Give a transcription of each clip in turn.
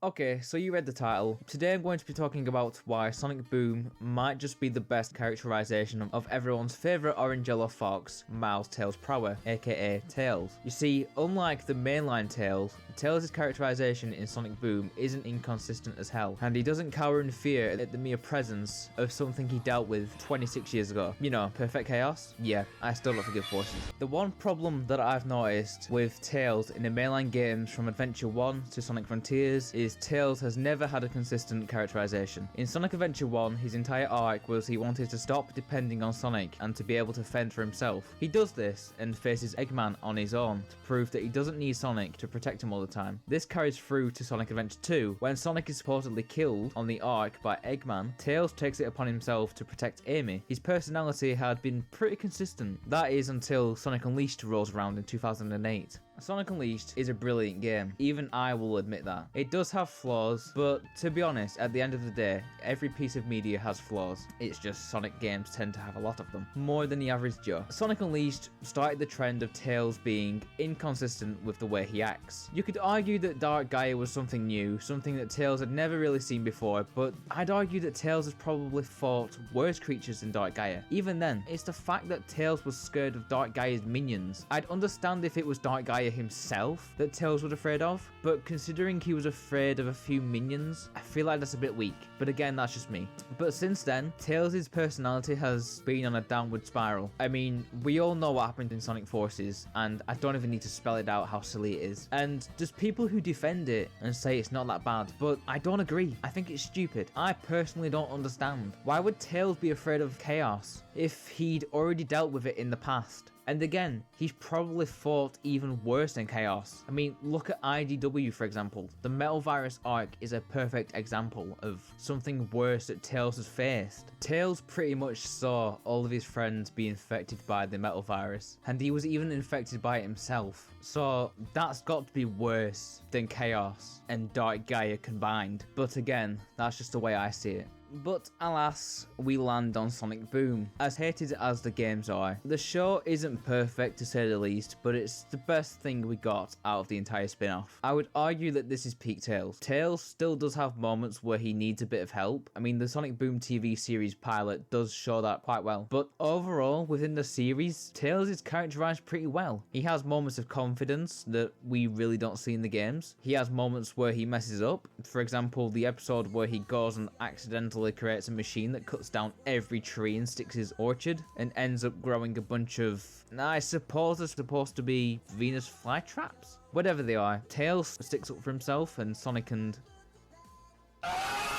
Okay, so you read the title. Today I'm going to be talking about why Sonic Boom might just be the best characterization of everyone's favourite orange yellow fox, Miles Tails Prower, aka Tails. You see, unlike the mainline Tails, Tails' characterization in Sonic Boom isn't inconsistent as hell, and he doesn't cower in fear at the mere presence of something he dealt with 26 years ago. You know, perfect chaos? Yeah, I still don't forgive forces. The one problem that I've noticed with Tails in the mainline games from Adventure 1 to Sonic Frontiers is Tails has never had a consistent characterization. In Sonic Adventure 1, his entire arc was he wanted to stop depending on Sonic and to be able to fend for himself. He does this and faces Eggman on his own to prove that he doesn't need Sonic to protect him all the time. This carries through to Sonic Adventure 2. When Sonic is supposedly killed on the arc by Eggman, Tails takes it upon himself to protect Amy. His personality had been pretty consistent. That is until Sonic Unleashed rolls around in 2008. Sonic Unleashed is a brilliant game, even I will admit that. It does have flaws, but to be honest, at the end of the day, every piece of media has flaws. It's just Sonic games tend to have a lot of them, more than the average Joe. Sonic Unleashed started the trend of Tails being inconsistent with the way he acts. You could argue that Dark Gaia was something new, something that Tails had never really seen before, but I'd argue that Tails has probably fought worse creatures than Dark Gaia. Even then, it's the fact that Tails was scared of Dark Gaia's minions. I'd understand if it was Dark Gaia himself that Tails was afraid of, but considering he was afraid of a few minions, I feel like that's a bit weak. But again, that's just me. But since then, Tails' personality has been on a downward spiral. I mean, we all know what happened in Sonic Forces, and I don't even need to spell it out how silly it is. And there's people who defend it and say it's not that bad, but I don't agree. I think it's stupid. I personally don't understand. Why would Tails be afraid of chaos if he'd already dealt with it in the past? And again, he's probably fought even worse than Chaos. I mean, look at IDW for example. The Metal Virus arc is a perfect example of something worse that Tails has faced. Tails pretty much saw all of his friends be infected by the Metal Virus, and he was even infected by it himself. So that's got to be worse than Chaos and Dark Gaia combined. But again, that's just the way I see it. But alas, we land on Sonic Boom. As hated as the games are, the show isn't perfect to say the least, but it's the best thing we got out of the entire spin-off. I would argue that this is peak Tails. Tails still does have moments where he needs a bit of help. I mean, the Sonic Boom TV series pilot does show that quite well. But overall, within the series, Tails is characterized pretty well. He has moments of confidence that we really don't see in the games. He has moments where he messes up. For example, the episode where he goes and accidentally creates a machine that cuts down every tree in Styx's orchard and ends up growing a bunch of, I suppose they're supposed to be Venus flytraps? Whatever they are, Tails sticks up for himself and Sonic and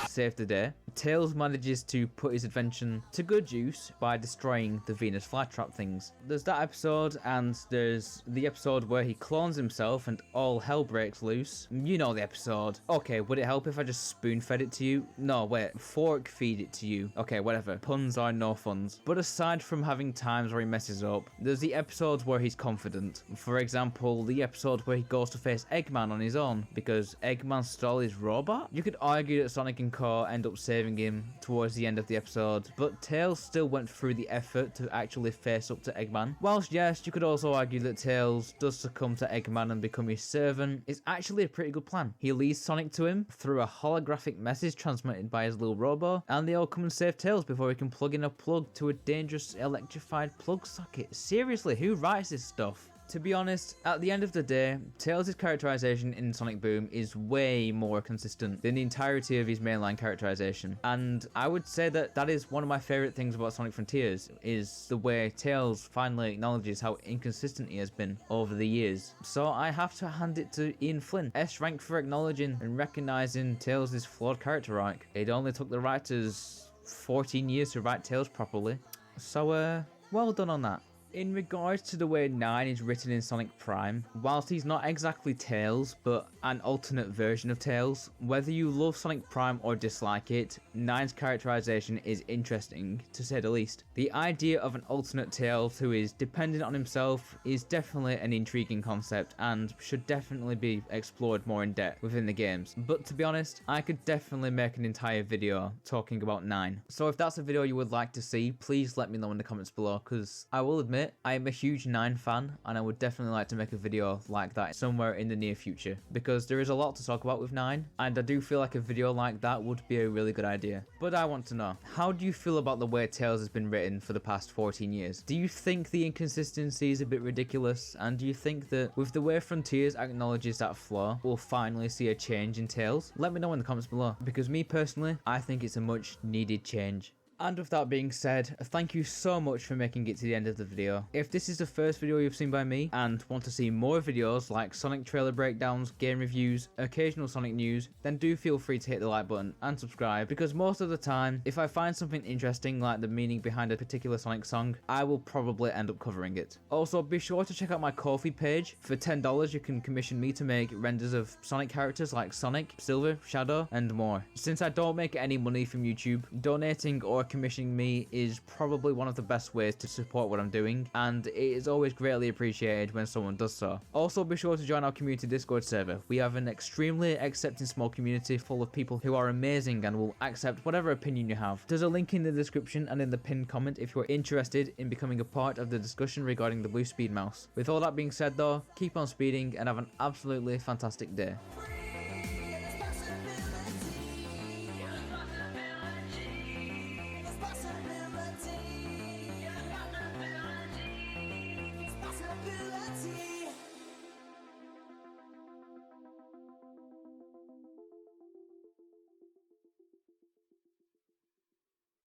save the day. Tails manages to put his invention to good use by destroying the Venus flytrap things. There's that episode, and there's the episode where he clones himself and all hell breaks loose. You know the episode. Okay, would it help if I just spoon-fed it to you? No, wait, fork feed it to you. Okay, whatever. Puns are no funs. But aside from having times where he messes up, there's the episodes where he's confident. For example, the episode where he goes to face Eggman on his own because Eggman stole his robot? You could argue that Sonic and Co end up saving him towards the end of the episode, but Tails still went through the effort to actually face up to Eggman. Whilst yes, you could also argue that Tails does succumb to Eggman and become his servant, it's actually a pretty good plan. He leads Sonic to him through a holographic message transmitted by his little robo, and they all come and save Tails before he can plug in a plug to a dangerous electrified plug socket. Seriously, who writes this stuff? To be honest, at the end of the day, Tails' characterization in Sonic Boom is way more consistent than the entirety of his mainline characterization. And I would say that that is one of my favorite things about Sonic Frontiers, is the way Tails finally acknowledges how inconsistent he has been over the years. So I have to hand it to Ian Flynn, S rank for acknowledging and recognizing Tails' flawed character arc. It only took the writers 14 years to write Tails properly. So well done on that. In regards to the way 9 is written in Sonic Prime, whilst he's not exactly Tails, but an alternate version of Tails, whether you love Sonic Prime or dislike it, 9's characterization is interesting, to say the least. The idea of an alternate Tails who is dependent on himself is definitely an intriguing concept and should definitely be explored more in depth within the games. But to be honest, I could definitely make an entire video talking about 9. So if that's a video you would like to see, please let me know in the comments below, because I will admit, admit, I am a huge 9 fan, and I would definitely like to make a video like that somewhere in the near future, because there is a lot to talk about with 9, and I do feel like a video like that would be a really good idea. But I want to know, how do you feel about the way Tales has been written for the past 14 years? Do you think the inconsistency is a bit ridiculous, and do you think that with the way Frontiers acknowledges that flaw, we'll finally see a change in Tales? Let me know in the comments below, because me personally, I think it's a much needed change. And with that being said, thank you so much for making it to the end of the video. If this is the first video you've seen by me and want to see more videos like Sonic trailer breakdowns, game reviews, occasional Sonic news, then do feel free to hit the like button and subscribe, because most of the time, if I find something interesting like the meaning behind a particular Sonic song, I will probably end up covering it. Also, be sure to check out my Ko-fi page. For $10 you can commission me to make renders of Sonic characters like Sonic, Silver, Shadow, and more. Since I don't make any money from YouTube, donating or commissioning me is probably one of the best ways to support what I'm doing, and it is always greatly appreciated when someone does so. Also, be sure to join our community Discord server. We have an extremely accepting small community full of people who are amazing and will accept whatever opinion you have. There's a link in the description and in the pinned comment if you're interested in becoming a part of the discussion regarding the blue speed mouse. With all that being said though, keep on speeding and have an absolutely fantastic day.